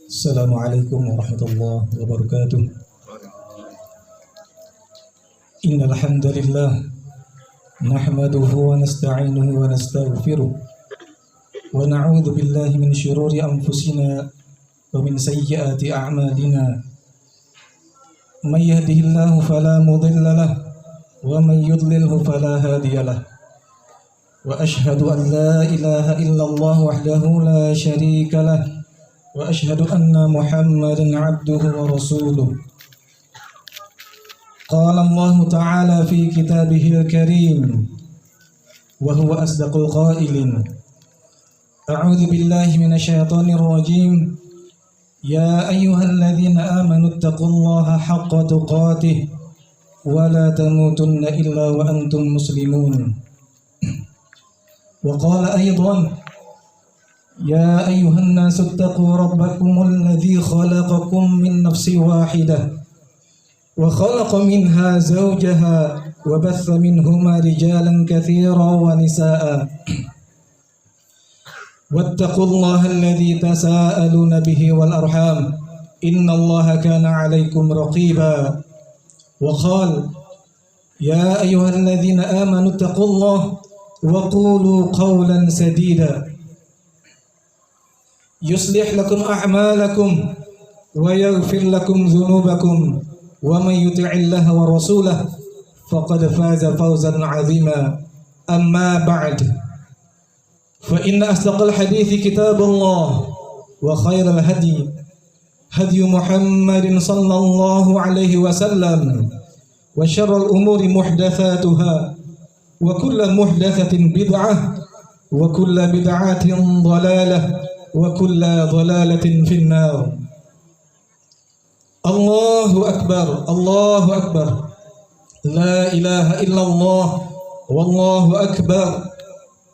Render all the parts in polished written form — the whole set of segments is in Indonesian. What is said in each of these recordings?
Assalamualaikum warahmatullahi wabarakatuh. Innal hamdalillah nahmaduhu wa nasta'inuhu wa nastaghfiruh wa na'udzu billahi min shururi anfusina wa min sayyiati a'malina. May yahdihillahu fala mudilla lahu wa may yudlilhu fala hadiya lahu. Wa ashhadu an la ilaha illallah wahdahu la syarika lahu wa ashhadu anna Muhammadan 'abduhu wa rasuluh. Qala Allah Ta'ala fi kitabihil karim wa huwa asdaqul qailin. A'udzu billahi minasy syaithanir rajim. Ya ayyuhalladzina amanu taqullaha haqqa tuqatih wa la tamutunna illa wa antum muslimun. وقال أيضا يا أيها الناس اتقوا ربكم الذي خلقكم من نفس واحدة وخلق منها زوجها وبث منهما رجالا كثيرا ونساء واتقوا الله الذي تساءلون به والأرحام إن الله كان عليكم رقيبا وقال يا أيها الذين آمنوا اتقوا الله وقولوا قولا سديدا يصلح لكم أعمالكم ويغفر لكم ذنوبكم ومن يطع الله ورسوله فقد فاز فوزا عظيما أما بعد فإن أصدق الحديث كتاب الله وخير الهدي هدي محمد صلى الله عليه وسلم وشر الأمور محدثاتها وكل محدثة بدعة وكل بدعة ضلالة وكل ضلالة في النار. الله أكبر الله أكبر لا إله إلا الله والله أكبر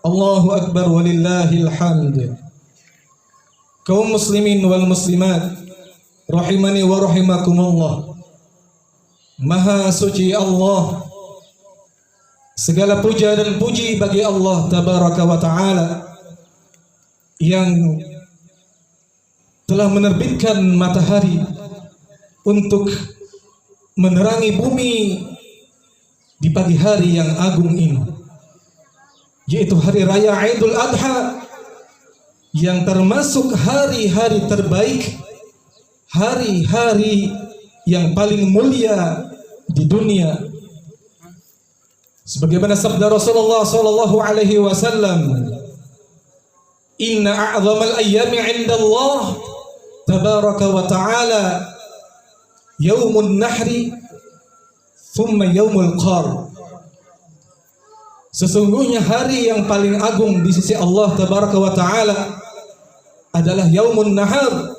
الله أكبر ولله الحمد. Kaum muslimin wal muslimat rahimani wa rahimakumullah. Maha suci Allah, segala puja dan puji bagi Allah Tabaraka wa Ta'ala yang telah menerbitkan matahari untuk menerangi bumi di pagi hari yang agung ini, yaitu hari raya Idul Adha yang termasuk hari-hari terbaik, hari-hari yang paling mulia di dunia. Sebagaimana sabda Rasulullah sallallahu alaihi wasallam, inna a'zamal ayyami 'inda Allah tabaraka wa ta'ala yaumun nahri thumma yaumul qar. Sesungguhnya hari yang paling agung di sisi Allah tabaraka wa ta'ala adalah yaumun nahar,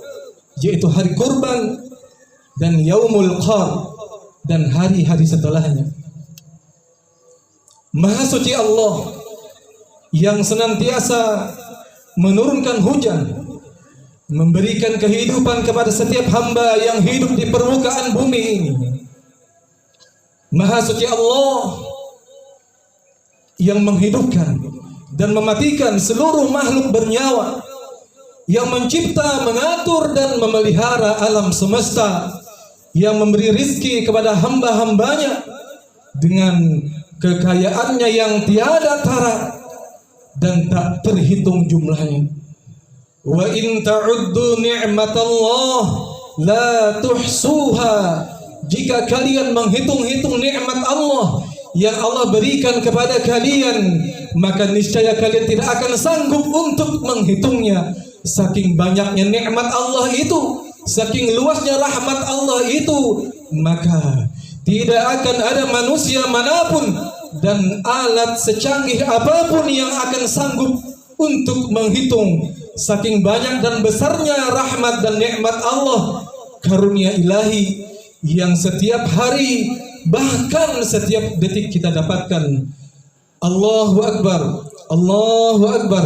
yaitu hari kurban, dan yaumul qar, dan hari-hari setelahnya. Maha suci Allah yang senantiasa menurunkan hujan, memberikan kehidupan kepada setiap hamba yang hidup di permukaan bumi ini. Maha suci Allah yang menghidupkan dan mematikan seluruh makhluk bernyawa, yang mencipta, mengatur dan memelihara alam semesta, yang memberi rizki kepada hamba-hambanya dengan kekayaannya yang tiada tara dan tak terhitung jumlahnya. Wa in ta'uddu ni'matallah la tuhsuha. Jika kalian menghitung-hitung nikmat Allah yang Allah berikan kepada kalian, maka niscaya kalian tidak akan sanggup untuk menghitungnya. Saking banyaknya nikmat Allah itu, saking luasnya rahmat Allah itu, maka tidak akan ada manusia manapun dan alat secanggih apapun yang akan sanggup untuk menghitung saking banyak dan besarnya rahmat dan nikmat Allah, karunia ilahi yang setiap hari bahkan setiap detik kita dapatkan. Allahu Akbar, Allahu Akbar,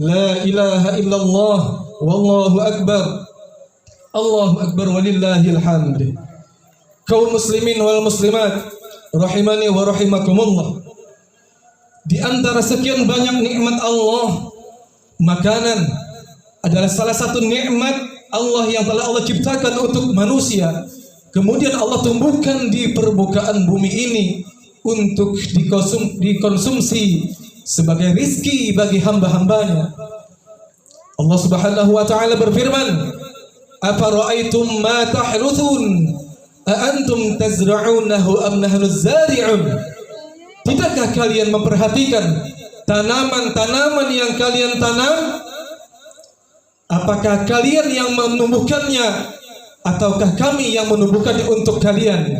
la ilaha illallah, wallahu akbar, Allahu Akbar walillahil hamd. Kaum muslimin wal muslimat rahimani wa rahimakumullah, di antara sekian banyak nikmat Allah, makanan adalah salah satu nikmat Allah yang telah Allah ciptakan untuk manusia, kemudian Allah tumbuhkan di permukaan bumi ini untuk dikonsumsi sebagai rizki bagi hamba-hambanya. Allah Subhanahu wa taala berfirman, "Afara'aitum ma tahruthun a antum tazra'unahu am nahnu zari'un?" Tidakkah kalian memperhatikan tanaman-tanaman yang kalian tanam? Apakah kalian yang menumbuhkannya ataukah kami yang menumbuhkannya untuk kalian?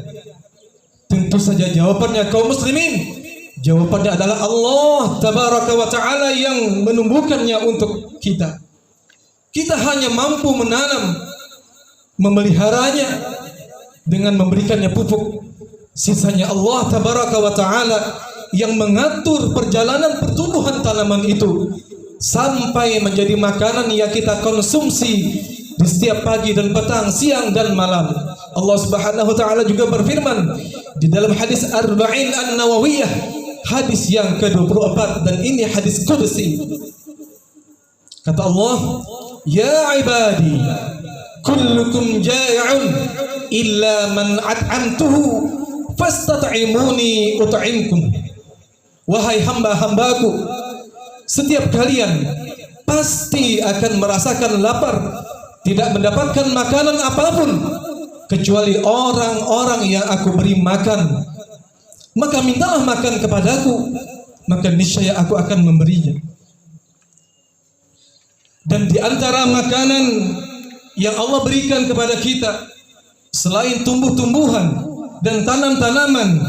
Tentu saja jawabannya kaum muslimin, jawabannya adalah Allah tabaraka wa ta'ala yang menumbuhkannya untuk kita. Kita hanya mampu menanam, memeliharanya dengan memberikannya pupuk. Sisanya Allah tabaraka wa ta'ala yang mengatur perjalanan pertumbuhan tanaman itu sampai menjadi makanan yang kita konsumsi di setiap pagi dan petang, siang dan malam. Allah Subhanahu wa taala juga berfirman di dalam hadis Arba'in An-Nawawiyah, hadis yang ke-24, dan ini hadis qudsi. Kata Allah, "Ya ibadi, kullukum ja'i'un illa man at'amtuhu fastat'imuni ut'imkum." Wahai hamba-hambaku, setiap kalian pasti akan merasakan lapar, tidak mendapatkan makanan apapun kecuali orang-orang yang aku beri makan. Maka mintalah makan kepadaku, maka niscaya aku akan memberinya. Dan di antara makanan yang Allah berikan kepada kita selain tumbuh-tumbuhan dan tanam-tanaman,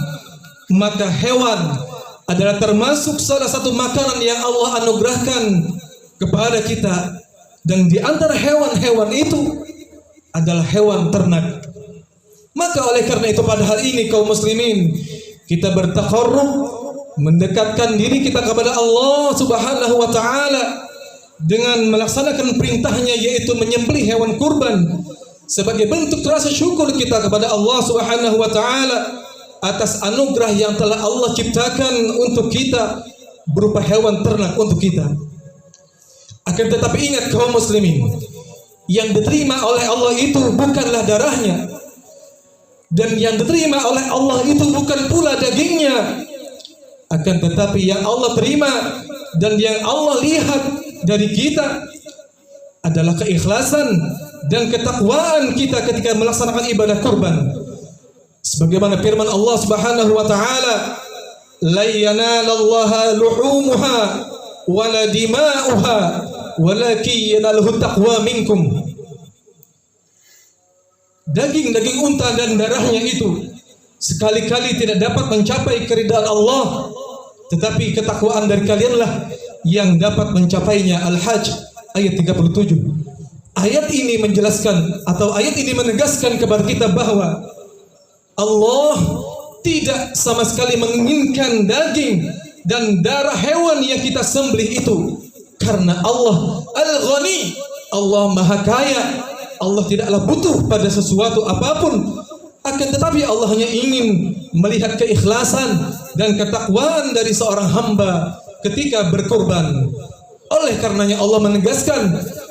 maka hewan adalah termasuk salah satu makanan yang Allah anugerahkan kepada kita. Dan di antara hewan-hewan itu adalah hewan ternak. Maka oleh karena itu pada hari ini kaum muslimin, kita bertaqarrub, mendekatkan diri kita kepada Allah Subhanahu wa taala dengan melaksanakan perintahnya, yaitu menyembelih hewan kurban sebagai bentuk rasa syukur kita kepada Allah Subhanahu wa taala atas anugerah yang telah Allah ciptakan untuk kita berupa hewan ternak untuk kita. Akan tetapi ingat kaum muslimin, yang diterima oleh Allah itu bukanlah darahnya, dan yang diterima oleh Allah itu bukan pula dagingnya. Akan tetapi yang Allah terima dan yang Allah lihat dari kita adalah keikhlasan dan ketakwaan kita ketika melaksanakan ibadah kurban. Sebagaimana firman Allah Subhanahu wa taala, "La yanalallaha luhumuha wala dima'uha walakin yanaluhu taqwa minkum." Daging-daging unta dan darahnya itu sekali-kali tidak dapat mencapai keridhaan Allah, tetapi ketakwaan dari kalianlah yang dapat mencapainya. Al-Hajj ayat 37. Ayat ini menjelaskan atau ayat ini menegaskan kepada kita bahwa Allah tidak sama sekali menginginkan daging dan darah hewan yang kita sembelih itu, karena Allah Al-Ghani, Allah Maha Kaya. Allah tidaklah butuh pada sesuatu apapun, akan tetapi Allah hanya ingin melihat keikhlasan dan ketakwaan dari seorang hamba ketika berkorban. Oleh karenanya Allah menegaskan,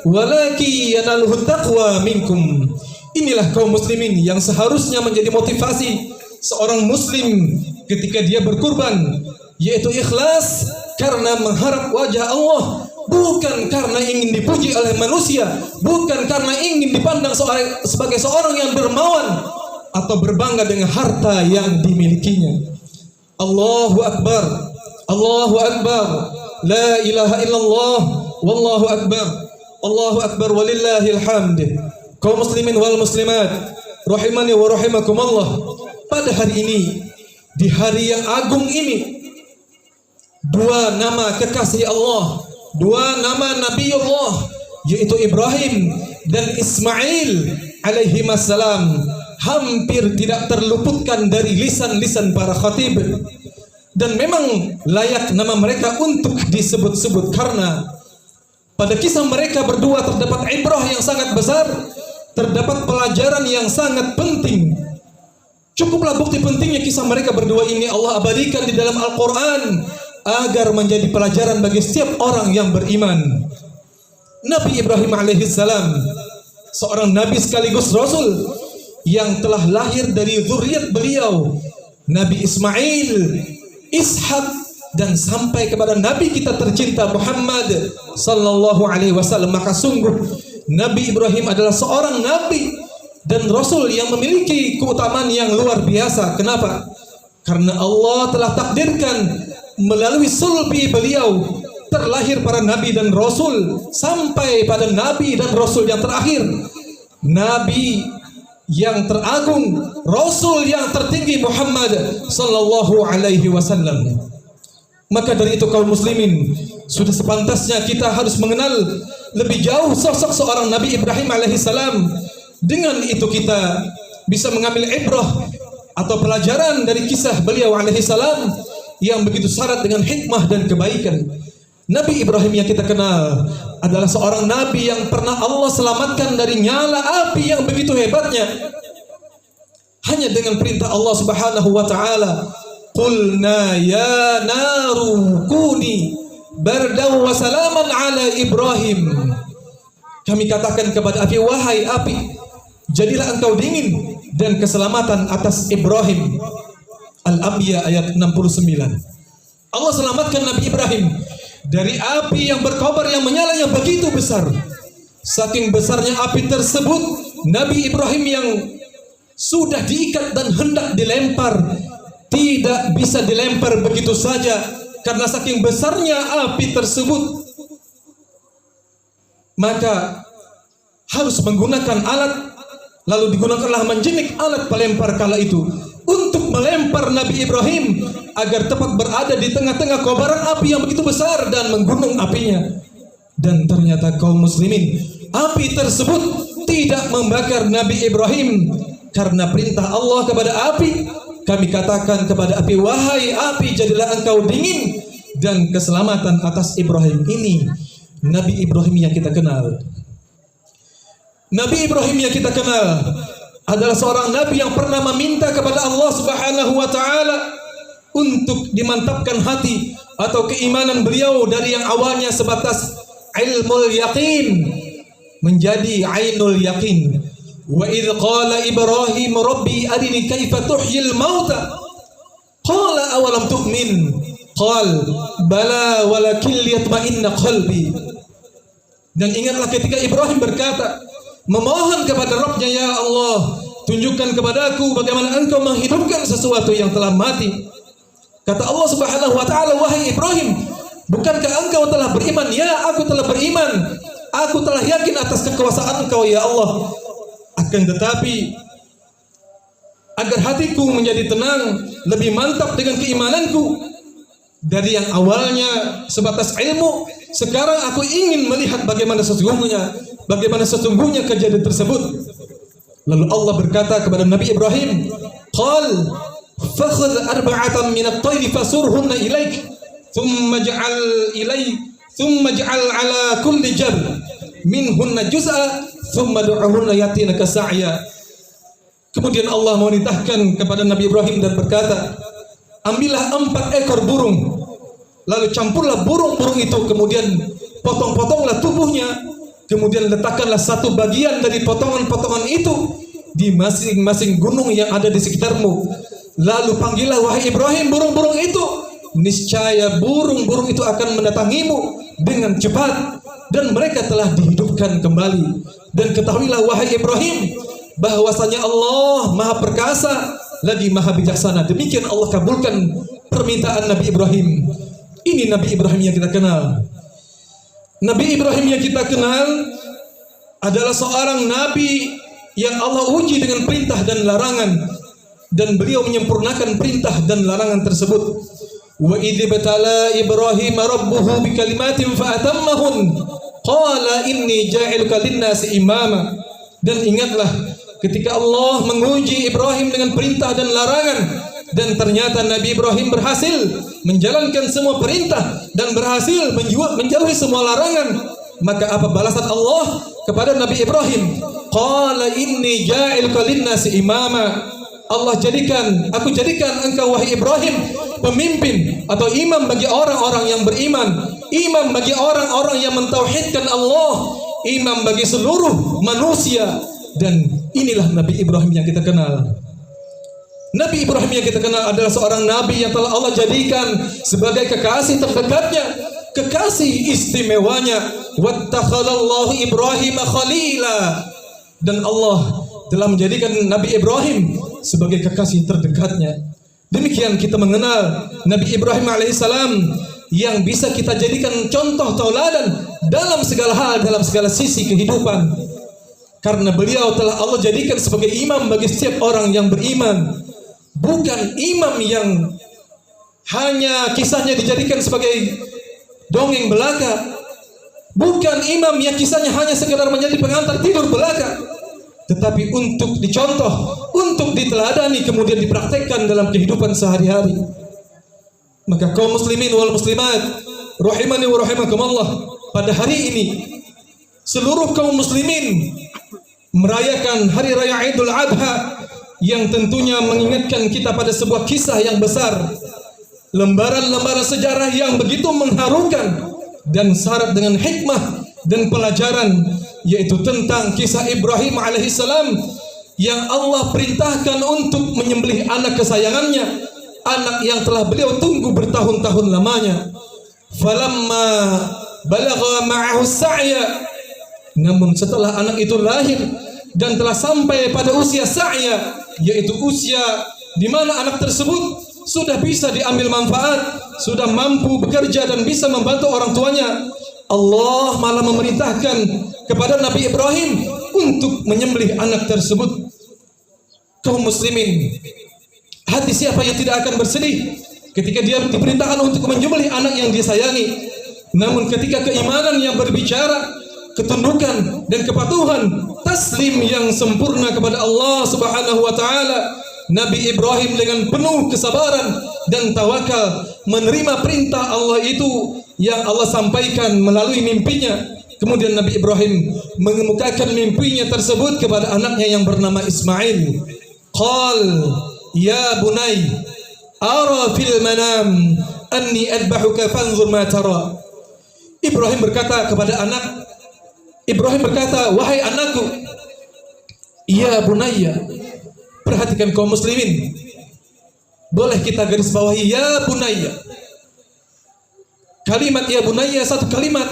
"Walaki yanaluhu taqwa minkum." Inilah kaum muslimin yang seharusnya menjadi motivasi seorang muslim ketika dia berkurban, yaitu ikhlas karena mengharap wajah Allah, bukan karena ingin dipuji oleh manusia, bukan karena ingin dipandang sebagai seorang yang dermawan atau berbangga dengan harta yang dimilikinya. Allahu Akbar, Allahu Akbar, la ilaha illallah, wallahu akbar, Allahu Akbar, walillahil hamd. Kaum muslimin wal muslimat rahimani wa rahimakumullah, pada hari ini, di hari yang agung ini, dua nama kekasih Allah, dua nama Nabi Allah, yaitu Ibrahim dan Ismail alaihi salam, hampir tidak terluputkan dari lisan-lisan para khatib. Dan memang layak nama mereka untuk disebut-sebut karena pada kisah mereka berdua terdapat ibrah yang sangat besar, terdapat pelajaran yang sangat penting. Cukuplah bukti pentingnya kisah mereka berdua ini Allah abadikan di dalam Al-Quran agar menjadi pelajaran bagi setiap orang yang beriman. Nabi Ibrahim alaihissalam seorang nabi sekaligus rasul yang telah lahir dari zuriat beliau, Nabi Ismail, Ishak, dan sampai kepada Nabi kita tercinta Muhammad sallallahu alaihi wasallam. Maka sungguh Nabi Ibrahim adalah seorang nabi dan rasul yang memiliki keutamaan yang luar biasa. Kenapa? Karena Allah telah takdirkan melalui sulbi beliau terlahir para nabi dan rasul sampai pada nabi dan rasul yang terakhir, nabi yang teragung, rasul yang tertinggi Muhammad sallallahu alaihi wasallam. Maka dari itu kaum muslimin, sudah sepantasnya kita harus mengenal lebih jauh sosok seorang Nabi Ibrahim alaihissalam. Dengan itu kita bisa mengambil ibrah atau pelajaran dari kisah beliau alaihissalam yang begitu syarat dengan hikmah dan kebaikan. Nabi Ibrahim yang kita kenal adalah seorang nabi yang pernah Allah selamatkan dari nyala api yang begitu hebatnya. Hanya dengan perintah Allah Subhanahu wa taala, "Qulna ya naru kuni bardan wa salaman ala Ibrahim." Kami katakan kepada api, "Wahai api, jadilah engkau dingin dan keselamatan atas Ibrahim." Al-Anbiya ayat 69. Allah selamatkan Nabi Ibrahim dari api yang berkobar yang menyala yang begitu besar. Saking besarnya api tersebut, Nabi Ibrahim yang sudah diikat dan hendak dilempar tidak bisa dilempar begitu saja karena saking besarnya api tersebut. Maka harus menggunakan alat, lalu digunakanlah menjenik alat pelempar kala itu untuk melempar Nabi Ibrahim agar tepat berada di tengah-tengah kobaran api yang begitu besar dan menggunung apinya. Dan ternyata kaum muslimin, api tersebut tidak membakar Nabi Ibrahim karena perintah Allah kepada api. Kami katakan kepada api, "Wahai api, jadilah engkau dingin dan keselamatan atas Ibrahim." Ini Nabi Ibrahim yang kita kenal. Nabi Ibrahim yang kita kenal adalah seorang nabi yang pernah meminta kepada Allah Subhanahu wa taala untuk dimantapkan hati atau keimanan beliau dari yang awalnya sebatas ilmul yaqin menjadi ainul yaqin. Wa idh qala Ibrahim rabbi arini kaifa tuhyil mauta qala awalam tu'min qala bala walakin liyatma'inna qalbi. Dan ingatlah ketika Ibrahim berkata, memohon kepada Rabbnya, "Ya Allah, tunjukkan kepadaku bagaimana engkau menghidupkan sesuatu yang telah mati." Kata Allah Subhanahu wa taala, "Wahai Ibrahim, bukankah engkau telah beriman?" "Ya, aku telah beriman. Aku telah yakin atas kekuasaan engkau ya Allah. Akan tetapi agar hatiku menjadi tenang, lebih mantap dengan keimananku dari yang awalnya sebatas ilmu, sekarang aku ingin melihat bagaimana sesungguhnya kejadian tersebut." Lalu Allah berkata kepada Nabi Ibrahim, "Qal fakhudh arba'atan min at-tayr fasurhunna ilaik thumma ij'al ala kulli jar minhunna juz'a thumma du'uhunna yatinaka sa'ya." Kemudian Allah memerintahkan kepada Nabi Ibrahim dan berkata, "Ambillah 4 ekor burung, lalu campurlah burung-burung itu, kemudian potong-potonglah tubuhnya, kemudian letakkanlah satu bagian dari potongan-potongan itu di masing-masing gunung yang ada di sekitarmu. Lalu panggillah wahai Ibrahim burung-burung itu, niscaya burung-burung itu akan mendatangimu dengan cepat dan mereka telah dihidupkan kembali. Dan ketahuilah wahai Ibrahim bahwasanya Allah Maha Perkasa lagi Maha Bijaksana." Demikian Allah kabulkan permintaan Nabi Ibrahim. Ini Nabi Ibrahim yang kita kenal. Nabi Ibrahim yang kita kenal adalah seorang nabi yang Allah uji dengan perintah dan larangan, dan beliau menyempurnakan perintah dan larangan tersebut. Wa idh batala Ibrahim rabbuhu bikalimatin fa'atammahun qala inni ja'iluka lin-nasi imama. Dan ingatlah ketika Allah menguji Ibrahim dengan perintah dan larangan, dan ternyata Nabi Ibrahim berhasil menjalankan semua perintah dan berhasil menjauhi semua larangan. Maka apa balasan Allah kepada Nabi Ibrahim? Qala inni ja'iluka lin-nasi imama. Allah aku jadikan engkau wahai Ibrahim pemimpin atau imam bagi orang-orang yang beriman, imam bagi orang-orang yang mentauhidkan Allah, imam bagi seluruh manusia. Dan inilah Nabi Ibrahim yang kita kenal. Nabi Ibrahim yang kita kenal adalah seorang nabi yang telah Allah jadikan sebagai kekasih terdekatnya, kekasih istimewanya. Wattakhadallahu Ibrahim khalila. Dan Allah telah menjadikan Nabi Ibrahim sebagai kekasih terdekatnya. Demikian kita mengenal Nabi Ibrahim alaihissalam yang bisa kita jadikan contoh tauladan dalam segala hal, dalam segala sisi kehidupan. Karena beliau telah Allah jadikan sebagai imam bagi setiap orang yang beriman. Bukan imam yang hanya kisahnya dijadikan sebagai dongeng belaka. Bukan imam yang kisahnya hanya sekedar menjadi pengantar tidur belaka. Tetapi untuk dicontoh, untuk diteladani, kemudian dipraktekkan dalam kehidupan sehari-hari. Maka kaum muslimin wal muslimat rahimani wa rahimakumullah, pada hari ini seluruh kaum muslimin merayakan hari raya Idul Adha yang tentunya mengingatkan kita pada sebuah kisah yang besar, lembaran-lembaran sejarah yang begitu mengharukan dan syarat dengan hikmah dan pelajaran, yaitu tentang kisah Ibrahim alaihissalam yang Allah perintahkan untuk menyembelih anak kesayangannya, anak yang telah beliau tunggu bertahun-tahun lamanya. Falamma balagha ma'ahu sa'ya, namun setelah anak itu lahir dan telah sampai pada usia sa'ya, yaitu usia di mana anak tersebut sudah bisa diambil manfaat, sudah mampu bekerja dan bisa membantu orang tuanya, Allah malah memerintahkan kepada Nabi Ibrahim untuk menyembelih anak tersebut. Kaum muslimin, hati siapa yang tidak akan bersedih ketika dia diperintahkan untuk menyembelih anak yang disayangi? Namun ketika keimanan yang berbicara, ketundukan dan kepatuhan, taslim yang sempurna kepada Allah Subhanahu wa taala, Nabi Ibrahim dengan penuh kesabaran dan tawakal menerima perintah Allah itu yang Allah sampaikan melalui mimpinya. Kemudian Nabi Ibrahim mengemukakan mimpinya tersebut kepada anaknya yang bernama Ismail. Qal ya bunay ara fil manam anni adbahuka fanzur ma tara. Ibrahim berkata kepada anak, Ibrahim berkata, wahai anakku, ya bunayya. Perhatikan kaum muslimin, boleh kita garis bawahi ya bunayya. Kalimat ya bunayya satu kalimat,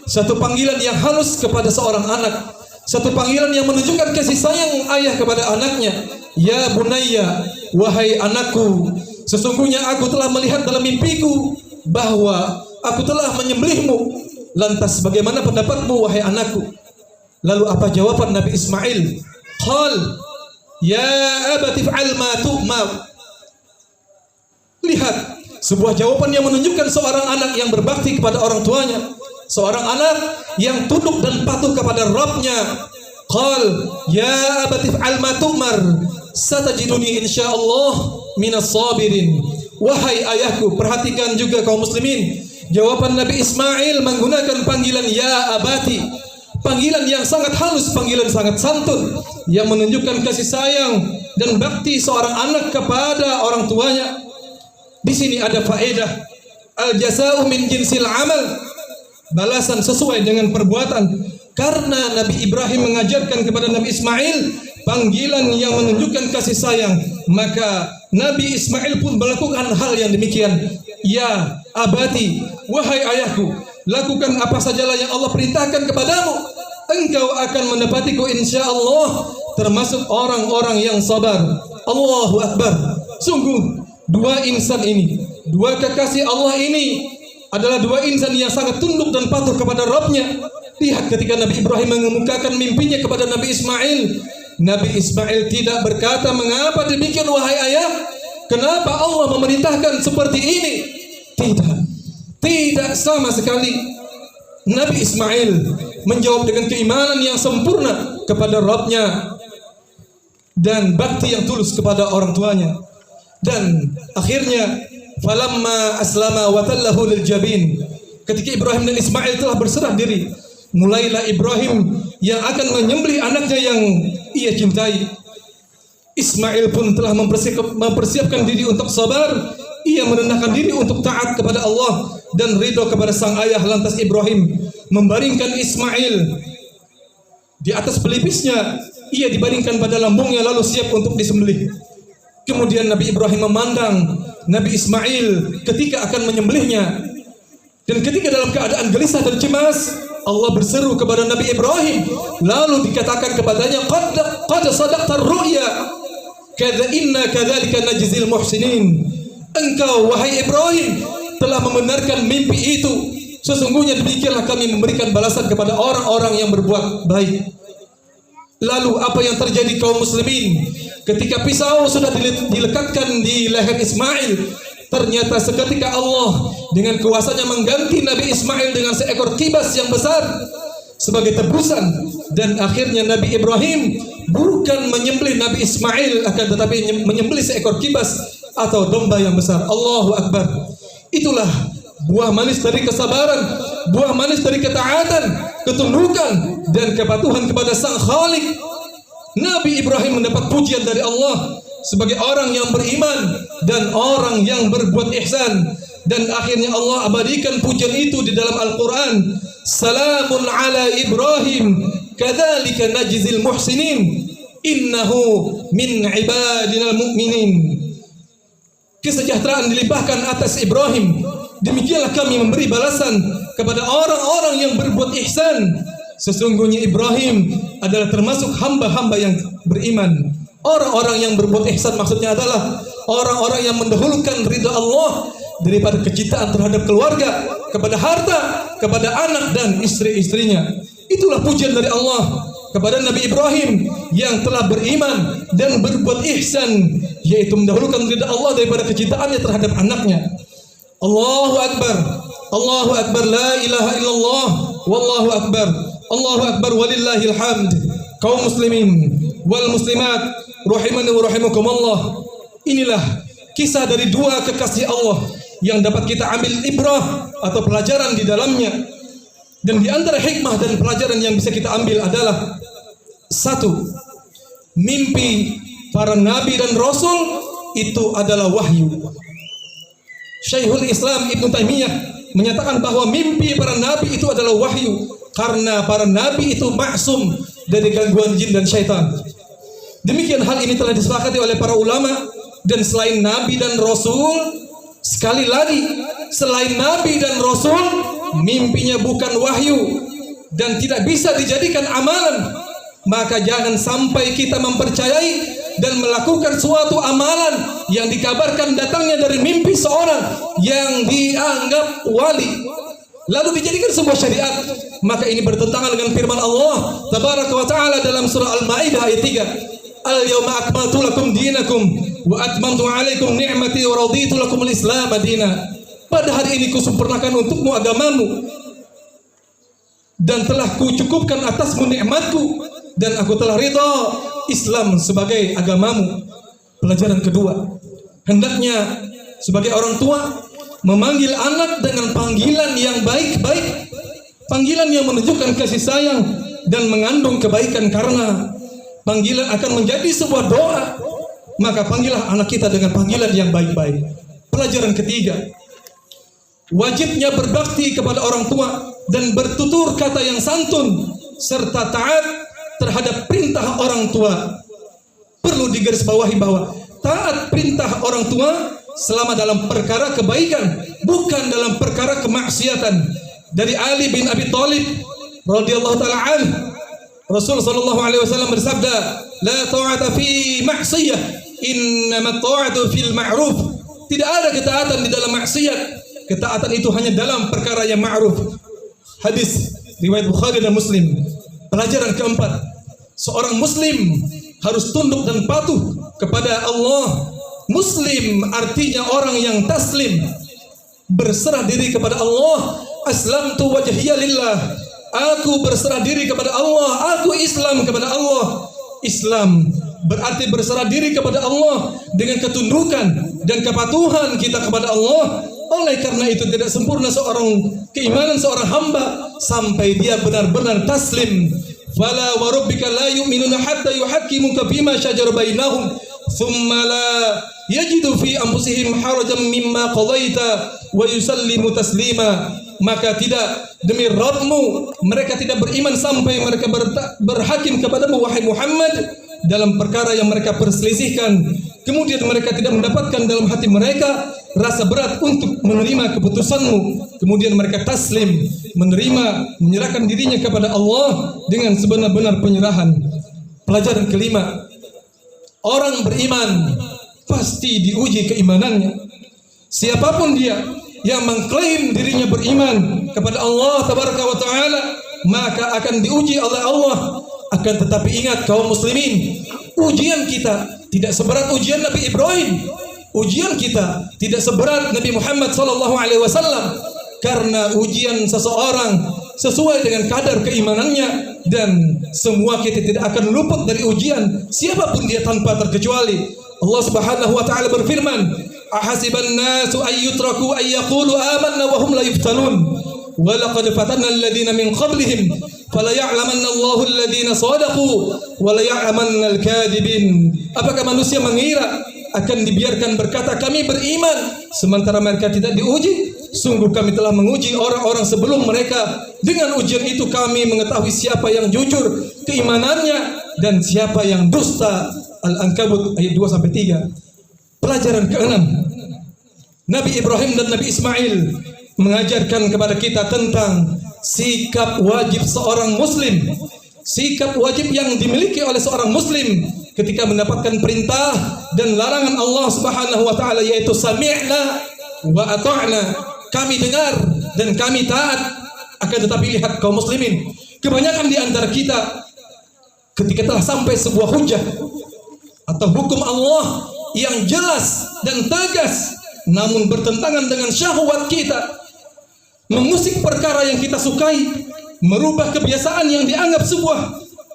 satu panggilan yang halus kepada seorang anak, satu panggilan yang menunjukkan kasih sayang ayah kepada anaknya. Ya bunayya, wahai anakku, sesungguhnya aku telah melihat dalam mimpiku bahwa aku telah menyembelihmu. Lantas bagaimana pendapatmu wahai anakku? Lalu apa jawaban Nabi Ismail? Qal ya abati fa'al ma tu'mar. Lihat, sebuah jawaban yang menunjukkan seorang anak yang berbakti kepada orang tuanya, seorang anak yang tunduk dan patuh kepada Rabbnya. Qal ya abati fa'al ma tu'mar satajiduni insyaallah minas sabirin. Wahai ayahku, perhatikan juga kaum muslimin, jawaban Nabi Ismail menggunakan panggilan ya abati, panggilan yang sangat halus, panggilan sangat santun yang menunjukkan kasih sayang dan bakti seorang anak kepada orang tuanya. Di sini ada faedah al-jaza'u min jinsil amal, balasan sesuai dengan perbuatan. Karena Nabi Ibrahim mengajarkan kepada Nabi Ismail panggilan yang menunjukkan kasih sayang, maka Nabi Ismail pun melakukan hal yang demikian. Ya abati, wahai ayahku, lakukan apa sajalah yang Allah perintahkan kepadamu, engkau akan mendapatiku insyaallah termasuk orang-orang yang sabar. Allahu Akbar. Sungguh dua insan ini, dua kekasih Allah ini adalah dua insan yang sangat tunduk dan patuh kepada Rabbnya. Lihat ketika Nabi Ibrahim mengemukakan mimpinya kepada Nabi Ismail, Nabi Ismail tidak berkata, mengapa demikian wahai ayah? Kenapa Allah memerintahkan seperti ini? Tidak sama sekali. Nabi Ismail menjawab dengan keimanan yang sempurna kepada Rabbnya dan bakti yang tulus kepada orang tuanya. Dan akhirnya falamma aslama wa tallahu lil jabin, ketika Ibrahim dan Ismail telah berserah diri, mulailah Ibrahim yang akan menyembelih anaknya yang ia cintai. Ismail pun telah mempersiapkan diri untuk sabar. Ia merendahkan diri untuk taat kepada Allah dan ridho kepada sang ayah. Lantas Ibrahim membaringkan Ismail Di atas pelipisnya ia dibaringkan pada lambungnya lalu siap untuk disembelih. Kemudian Nabi Ibrahim memandang Nabi Ismail ketika akan menyembelihnya. Dan ketika dalam keadaan gelisah dan cemas, Allah berseru kepada Nabi Ibrahim, lalu dikatakan kepadanya, qad sadaqta ar-ru'ya, inna kadzalika najzil muhsinin. Engkau wahai Ibrahim telah membenarkan mimpi itu. Sesungguhnya demikianlah kami memberikan balasan kepada orang-orang yang berbuat baik. Lalu apa yang terjadi kaum muslimin ketika pisau sudah dilekatkan di leher Ismail? Ternyata seketika Allah dengan kuasanya mengganti Nabi Ismail dengan seekor kibas yang besar sebagai tebusan. Dan akhirnya Nabi Ibrahim bukan menyembelih Nabi Ismail, akan tetapi menyembelih seekor kibas atau domba yang besar. Allahu Akbar. Itulah buah manis dari kesabaran, buah manis dari ketaatan, ketundukan dan kepatuhan kepada Sang Khalik. Nabi Ibrahim mendapat pujian dari Allah sebagai orang yang beriman dan orang yang berbuat ihsan, dan akhirnya Allah abadikan pujian itu di dalam Al-Quran. Salamun ala Ibrahim kadzalika najzil muhsinin innahu min ibadinal mu'minin. Kesejahteraan dilimpahkan atas Ibrahim, demikianlah kami memberi balasan kepada orang-orang yang berbuat ihsan. Sesungguhnya Ibrahim adalah termasuk hamba-hamba yang beriman. Orang-orang yang berbuat ihsan maksudnya adalah orang-orang yang mendahulukan ridha Allah daripada kecintaan terhadap keluarga, kepada harta, kepada anak dan istri-istrinya. Itulah pujian dari Allah kepada Nabi Ibrahim yang telah beriman dan berbuat ihsan, yaitu mendahulukan ridha Allah daripada kecintaannya terhadap anaknya. Allahu Akbar, Allahu Akbar, la ilaha illallah, wallahu Akbar, Allahu Akbar, walillahil hamd. Kaum muslimin wal muslimat rahimani wa rahimakumullah, inilah kisah dari dua kekasih Allah yang dapat kita ambil ibrah atau pelajaran di dalamnya. Dan di antara hikmah dan pelajaran yang bisa kita ambil adalah satu, mimpi para nabi dan rasul itu adalah wahyu. Syekhul Islam Ibnu Taimiyah menyatakan bahwa mimpi para nabi itu adalah wahyu karena para nabi itu maksum dari gangguan jin dan syaitan. Demikian hal ini telah disepakati oleh para ulama. Dan selain nabi dan rasul, sekali lagi, selain nabi dan rasul, mimpinya bukan wahyu dan tidak bisa dijadikan amalan. Maka jangan sampai kita mempercayai dan melakukan suatu amalan yang dikabarkan datangnya dari mimpi seorang yang dianggap wali, lalu dijadikan sebuah syariat. Maka ini bertentangan dengan firman Allah Tabaraka wa Ta'ala dalam surah Al-Ma'idah ayat 3. Al-yawma akmaltu lakum dinakum wa atmamtu alaikum ni'mati wa raditu lakum al-islam madina. Pada hari ini kusempurnakan untukmu agamamu dan telah kucukupkan atasmu nikmatku, dan aku telah ridha Islam sebagai agamamu. Pelajaran kedua, hendaknya sebagai orang tua memanggil anak dengan panggilan yang baik-baik, panggilan yang menunjukkan kasih sayang dan mengandung kebaikan, karena panggilan akan menjadi sebuah doa. Maka panggillah anak kita dengan panggilan yang baik-baik. Pelajaran ketiga, wajibnya berbakti kepada orang tua dan bertutur kata yang santun serta taat terhadap perintah orang tua. Perlu digarisbawahi bahwa taat perintah orang tua selama dalam perkara kebaikan, bukan dalam perkara kemaksiatan. Dari Ali bin Abi Thalib radhiyallahu taala anhu, Rasul sallallahu alaihi wasallam bersabda, "La ta'ata fi ma'siyah, innamat ta'atu fil ma'ruf." Tidak ada ketaatan di dalam maksiat. Ketaatan itu hanya dalam perkara yang ma'ruf. Hadis riwayat Bukhari dan Muslim. Pelajaran keempat, seorang muslim harus tunduk dan patuh kepada Allah. Muslim artinya orang yang taslim, berserah diri kepada Allah. Aslamtu wajhiya lillah. Aku berserah diri kepada Allah, aku Islam kepada Allah. Islam berarti berserah diri kepada Allah dengan ketundukan dan kepatuhan kita kepada Allah. Oleh karena itu tidak sempurna keimanan seorang hamba sampai dia benar-benar taslim. Fala wa rabbika la yu'minuna hatta yuhaqqimuka fima shajara bainahum thumma la yajidu fi anfusihim harajan mimma qadaita wa yusallimu taslima. Maka tidak, demi Rabbmu, mereka tidak beriman sampai mereka berhakim kepadamu wahai Muhammad dalam perkara yang mereka perselisihkan. Kemudian mereka tidak mendapatkan dalam hati mereka rasa berat untuk menerima keputusanmu. Kemudian mereka taslim, menerima, menyerahkan dirinya kepada Allah dengan sebenar-benar penyerahan. Pelajaran kelima, orang beriman pasti diuji keimanannya. Siapapun dia yang mengklaim dirinya beriman kepada Allah Tabaraka wa Ta'ala, maka akan diuji oleh Allah. Akan tetapi ingat kaum muslimin, ujian kita tidak seberat ujian Nabi Ibrahim. Ujian kita tidak seberat Nabi Muhammad SAW, karena ujian seseorang sesuai dengan kadar keimanannya, dan semua kita tidak akan luput dari ujian, siapapun dia tanpa terkecuali. Allah Subhanahu wa Ta'ala berfirman, ahasiban nasu ay yutraku ay yaqulu amanna wa hum la yuftanun wa laqad fatanna alladhina min qablihim fala ya'lamanna Allahu alladhina sadaqu wa la ya'lamanna al-kadhibin. Apakah manusia mengira akan dibiarkan berkata kami beriman sementara mereka tidak diuji? Sungguh kami telah menguji orang-orang sebelum mereka. Dengan ujian itu kami mengetahui siapa yang jujur keimanannya dan siapa yang dusta. Al-Ankabut ayat 2-3. Pelajaran keenam, Nabi Ibrahim dan Nabi Ismail mengajarkan kepada kita tentang sikap wajib seorang muslim. Sikap wajib yang dimiliki oleh seorang muslim ketika mendapatkan perintah dan larangan Allah Subhanahu wa Ta'ala, yaitu sami'na wa ata'na. Kami dengar dan kami taat. Akan tetapi lihat kaum muslimin, kebanyakan di antara kita ketika telah sampai sebuah hujah atau hukum Allah yang jelas dan tegas, namun bertentangan dengan syahwat kita, mengusik perkara yang kita sukai, merubah kebiasaan yang dianggap sebuah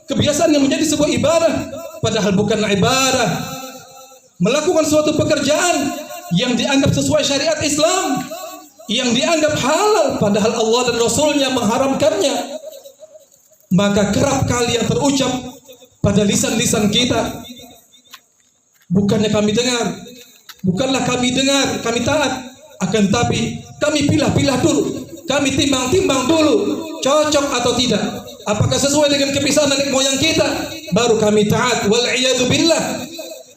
kebiasaan yang menjadi sebuah ibadah, padahal bukan ibadah, melakukan suatu pekerjaan yang dianggap sesuai syariat Islam, yang dianggap halal, padahal Allah dan Rasulnya mengharamkannya. Maka kerap kali yang terucap pada lisan-lisan kita, bukannya kami dengar, bukanlah kami dengar, kami taat, akan tapi kami pilah-pilah dulu, kami timbang-timbang dulu, cocok atau tidak, apakah sesuai dengan kebiasaan nenek moyang kita, baru kami taat. Wal'iyadu billah.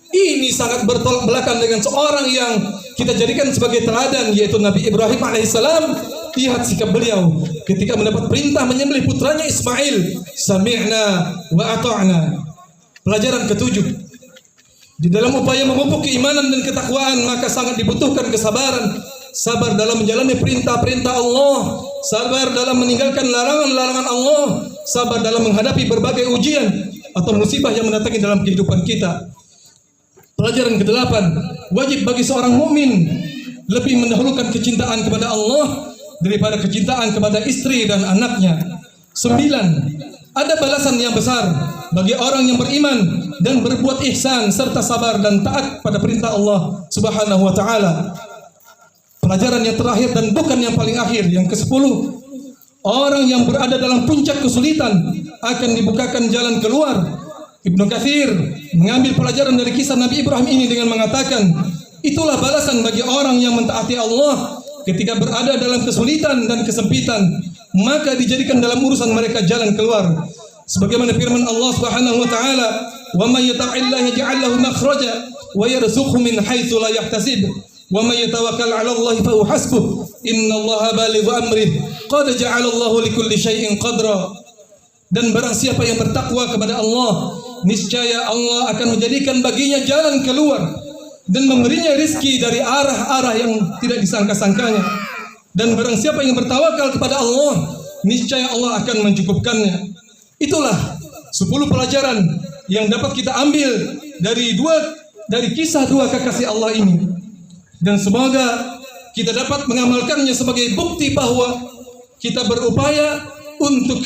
Ini sangat bertolak belakang dengan seorang yang kita jadikan sebagai teladan, yaitu Nabi Ibrahim alaihissalam. Lihat sikap beliau ketika mendapat perintah menyembelih putranya Ismail, sami'na wa ata'na. Pelajaran ketujuh, di dalam upaya memupuk keimanan dan ketakwaan, maka sangat dibutuhkan kesabaran. Sabar dalam menjalani perintah-perintah Allah, sabar dalam meninggalkan larangan-larangan Allah, sabar dalam menghadapi berbagai ujian atau musibah yang mendatangi dalam kehidupan kita. Pelajaran ke-8, wajib bagi seorang mukmin lebih mendahulukan kecintaan kepada Allah daripada kecintaan kepada istri dan anaknya. 9, ada balasan yang besar bagi orang yang beriman dan berbuat ihsan serta sabar dan taat pada perintah Allah Subhanahu wa Ta'ala. Pelajaran yang terakhir dan bukan yang paling akhir, yang ke-10, orang yang berada dalam puncak kesulitan akan dibukakan jalan keluar. Ibnu Katsir mengambil pelajaran dari kisah Nabi Ibrahim ini dengan mengatakan, itulah balasan bagi orang yang mentaati Allah ketika berada dalam kesulitan dan kesempitan, maka dijadikan dalam urusan mereka jalan keluar. Sebagaimana firman Allah Subhanahu wa Ta'ala, "Wa may yata'illaha yaj'al lahu makhraja wa yarzuqhu min haitsu la yahtasib, wa may yatawakkal 'ala Allah fa huwa hasbuh, innallaha balighu amrih, qad ja'ala Allahu likulli syai'in qadra." Dan barang siapa yang bertakwa kepada Allah, niscaya Allah akan menjadikan baginya jalan keluar dan memberinya rizki dari arah-arah yang tidak disangka-sangkanya. Dan barang siapa yang bertawakal kepada Allah, niscaya Allah akan mencukupkannya. Itulah 10 pelajaran yang dapat kita ambil dari kisah dua kekasih Allah ini. Dan semoga kita dapat mengamalkannya sebagai bukti bahwa kita berupaya untuk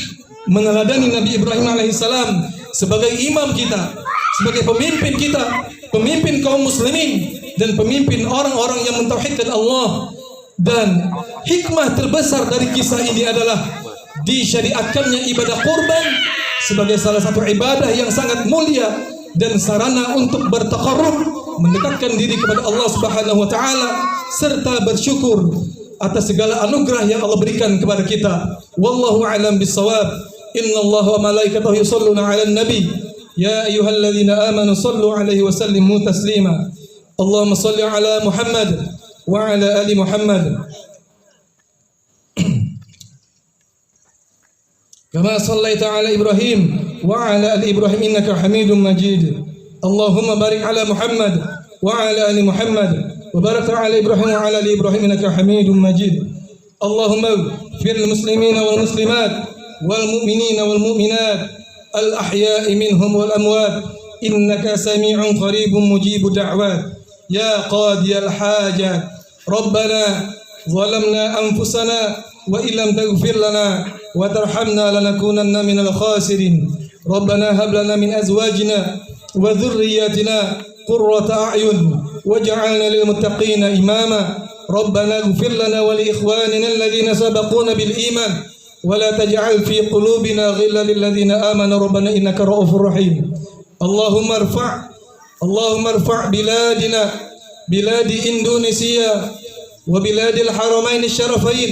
meneladani Nabi Ibrahim alaihissalam sebagai imam kita, sebagai pemimpin kita, pemimpin kaum muslimin dan pemimpin orang-orang yang mentauhidkan Allah. Dan hikmah terbesar dari kisah ini adalah disyariatkannya ibadah kurban sebagai salah satu ibadah yang sangat mulia dan sarana untuk bertaqarrub, mendekatkan diri kepada Allah Subhanahu wa taala serta bersyukur atas segala anugerah yang Allah berikan kepada kita. Wallahu a'lam bissawab. Innallaha wa malaikatahu yusholluna 'alan nabi. Ya ayyuhalladzina amanu shallu 'alaihi wa sallimu taslima. Allahumma shalli 'ala Muhammad wa 'ala ali Muhammad. Kama shallaita 'ala Ibrahim wa 'ala ali Ibrahim innaka Hamidum Majid. Allahumma barik 'ala Muhammad wa 'ala ali Muhammad. وبارك على إبراهيم وعلى آل إبراهيم إنك حميد مجيد. اللهم اغفر للمسلمين والمسلمات والمؤمنين والمؤمنات الأحياء منهم والأموات إنك سميع قريب مجيب دعوات. يا قاضي الحاجات ربنا ظلمنا أنفسنا وإن لم تغفر لنا وترحمنا لنكونن من الخاسرين. ربنا هب لنا من أزواجنا وذرياتنا قرة أعين وجعلنا للمتقين إماما. ربنا اغفر لنا ولإخواننا الذين سبقونا بالإيمان ولا تجعل في قلوبنا غلا للذين آمنوا ربنا إنك رؤوف رحيم. اللهم ارفع بلادنا بلاد إندونيسيا وبلاد الحرمين الشرفين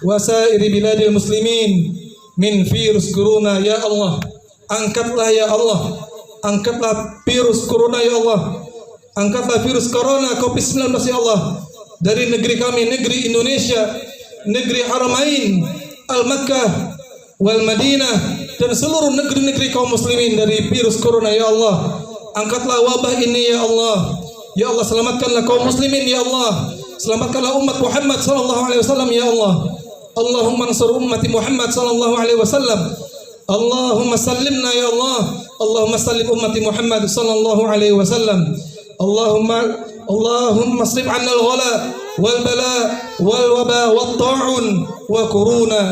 وسائر بلاد المسلمين من فيروس كورونا يا الله. Angkatlah ya Allah, angkatlah virus corona ya Allah. Angkatlah virus corona COVID-19 ya Allah dari negeri kami, negeri Indonesia, negeri Haramain, Al-Makkah, wal Madinah, dan seluruh negeri-negeri kaum muslimin dari virus corona ya Allah. Angkatlah wabah ini ya Allah. Ya Allah, selamatkanlah kaum muslimin ya Allah. Selamatkanlah umat Muhammad sallallahu alaihi wasallam ya Allah. Allahumma ansur ummati Muhammad sallallahu alaihi wasallam. Allahumma sallimna ya Allah. Allahumma sallim ummati Muhammad sallallahu alaihi wasallam. Allahumma asrif 'anna al-ghala wal bala wal waba wat ta'un wa kuruna.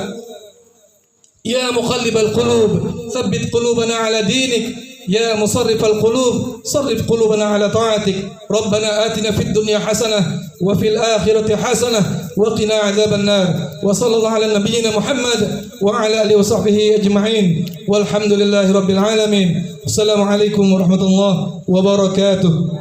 Ya muqallibal qulub tsabbit qulubana 'ala dinik. Ya musarrifal qulub sarrif qulubana 'ala ta'atik. Rabbana atina fid dunya hasanah wa fil akhirati hasanah wa qina 'adzaban nar. Wa sallallahu 'ala nabiyyina Muhammad wa 'ala alihi wa sahbihi ajma'in. Walhamdulillahi rabbil alamin. Assalamualaikum warahmatullahi wabarakatuh.